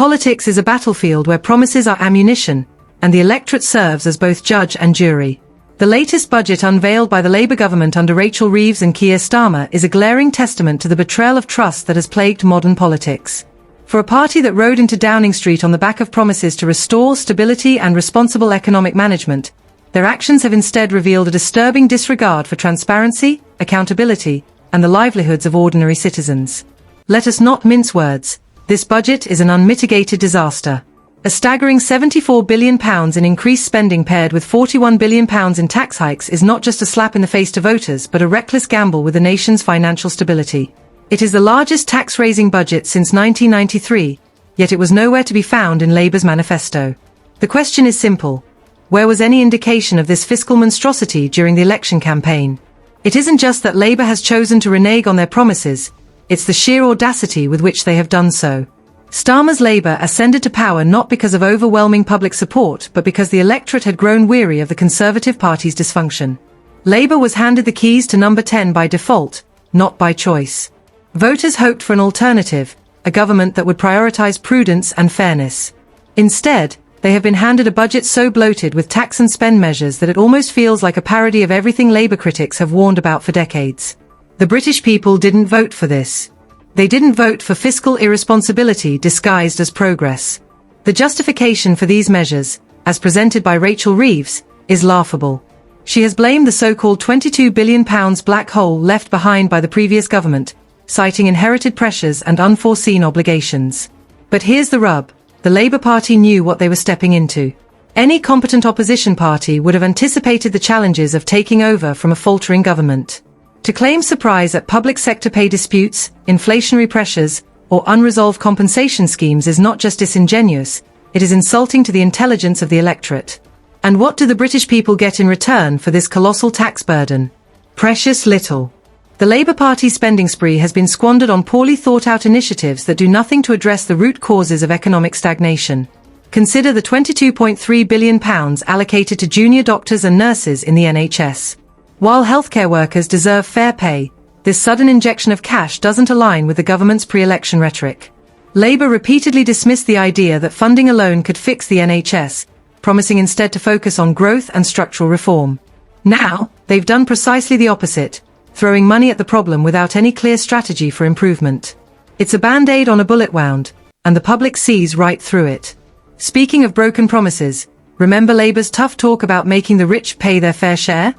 Politics is a battlefield where promises are ammunition, and the electorate serves as both judge and jury. The latest budget unveiled by the Labour government under Rachel Reeves and Keir Starmer is a glaring testament to the betrayal of trust that has plagued modern politics. For a party that rode into Downing Street on the back of promises to restore stability and responsible economic management, their actions have instead revealed a disturbing disregard for transparency, accountability, and the livelihoods of ordinary citizens. Let us not mince words. This budget is an unmitigated disaster. A staggering £74 billion in increased spending paired with £41 billion in tax hikes is not just a slap in the face to voters but a reckless gamble with the nation's financial stability. It is the largest tax-raising budget since 1993, yet it was nowhere to be found in Labour's manifesto. The question is simple. Where was any indication of this fiscal monstrosity during the election campaign? It isn't just that Labour has chosen to renege on their promises, it's the sheer audacity with which they have done so. Starmer's Labour ascended to power not because of overwhelming public support but because the electorate had grown weary of the Conservative Party's dysfunction. Labour was handed the keys to number 10 by default, not by choice. Voters hoped for an alternative, a government that would prioritise prudence and fairness. Instead, they have been handed a budget so bloated with tax and spend measures that it almost feels like a parody of everything Labour critics have warned about for decades. The British people didn't vote for this. They didn't vote for fiscal irresponsibility disguised as progress. The justification for these measures, as presented by Rachel Reeves, is laughable. She has blamed the so-called £22 billion black hole left behind by the previous government, citing inherited pressures and unforeseen obligations. But here's the rub. The Labour Party knew what they were stepping into. Any competent opposition party would have anticipated the challenges of taking over from a faltering government. To claim surprise at public sector pay disputes, inflationary pressures, or unresolved compensation schemes is not just disingenuous, it is insulting to the intelligence of the electorate. And what do the British people get in return for this colossal tax burden? Precious little. The Labour Party's spending spree has been squandered on poorly thought-out initiatives that do nothing to address the root causes of economic stagnation. Consider the £22.3 billion allocated to junior doctors and nurses in the NHS. While healthcare workers deserve fair pay, this sudden injection of cash doesn't align with the government's pre-election rhetoric. Labour repeatedly dismissed the idea that funding alone could fix the NHS, promising instead to focus on growth and structural reform. Now, they've done precisely the opposite, throwing money at the problem without any clear strategy for improvement. It's a band-aid on a bullet wound, and the public sees right through it. Speaking of broken promises, remember Labour's tough talk about making the rich pay their fair share?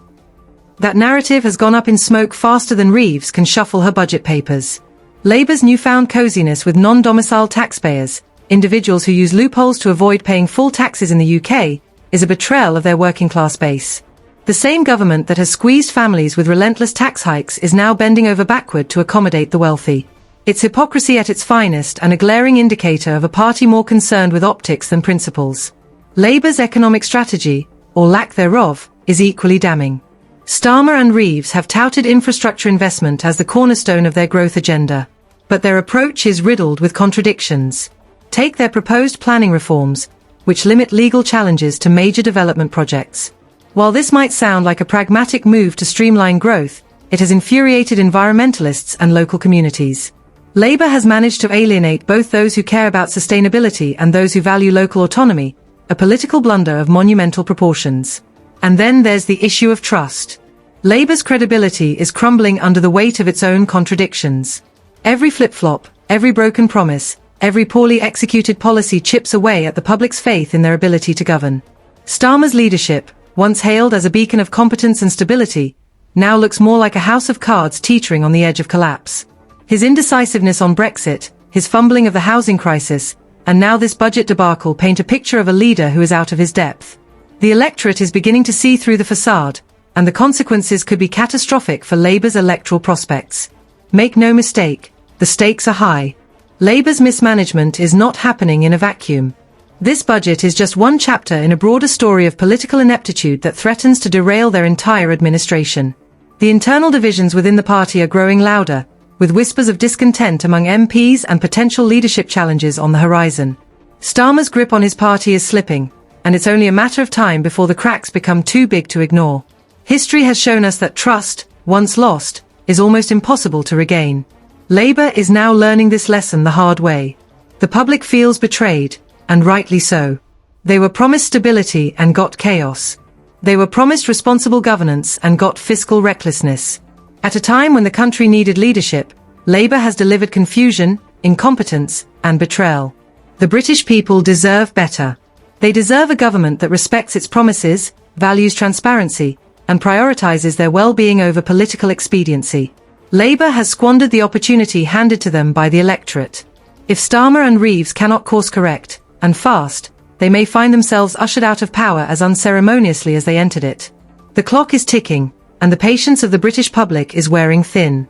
That narrative has gone up in smoke faster than Reeves can shuffle her budget papers. Labour's newfound coziness with non-domiciled taxpayers, individuals who use loopholes to avoid paying full taxes in the UK, is a betrayal of their working-class base. The same government that has squeezed families with relentless tax hikes is now bending over backward to accommodate the wealthy. It's hypocrisy at its finest and a glaring indicator of a party more concerned with optics than principles. Labour's economic strategy, or lack thereof, is equally damning. Starmer and Reeves have touted infrastructure investment as the cornerstone of their growth agenda. But their approach is riddled with contradictions. Take their proposed planning reforms, which limit legal challenges to major development projects. While this might sound like a pragmatic move to streamline growth, it has infuriated environmentalists and local communities. Labour has managed to alienate both those who care about sustainability and those who value local autonomy, a political blunder of monumental proportions. And then there's the issue of trust. Labour's credibility is crumbling under the weight of its own contradictions. Every flip-flop, every broken promise, every poorly executed policy chips away at the public's faith in their ability to govern. Starmer's leadership, once hailed as a beacon of competence and stability, now looks more like a house of cards teetering on the edge of collapse. His indecisiveness on Brexit, his fumbling of the housing crisis, and now this budget debacle paint a picture of a leader who is out of his depth. The electorate is beginning to see through the facade, and the consequences could be catastrophic for Labour's electoral prospects. Make no mistake, the stakes are high. Labour's mismanagement is not happening in a vacuum. This budget is just one chapter in a broader story of political ineptitude that threatens to derail their entire administration. The internal divisions within the party are growing louder, with whispers of discontent among MPs and potential leadership challenges on the horizon. Starmer's grip on his party is slipping, and it's only a matter of time before the cracks become too big to ignore. History has shown us that trust, once lost, is almost impossible to regain. Labour is now learning this lesson the hard way. The public feels betrayed, and rightly so. They were promised stability and got chaos. They were promised responsible governance and got fiscal recklessness. At a time when the country needed leadership, Labour has delivered confusion, incompetence, and betrayal. The British people deserve better. They deserve a government that respects its promises, values transparency, and prioritises their well-being over political expediency. Labour has squandered the opportunity handed to them by the electorate. If Starmer and Reeves cannot course-correct, and fast, they may find themselves ushered out of power as unceremoniously as they entered it. The clock is ticking, and the patience of the British public is wearing thin.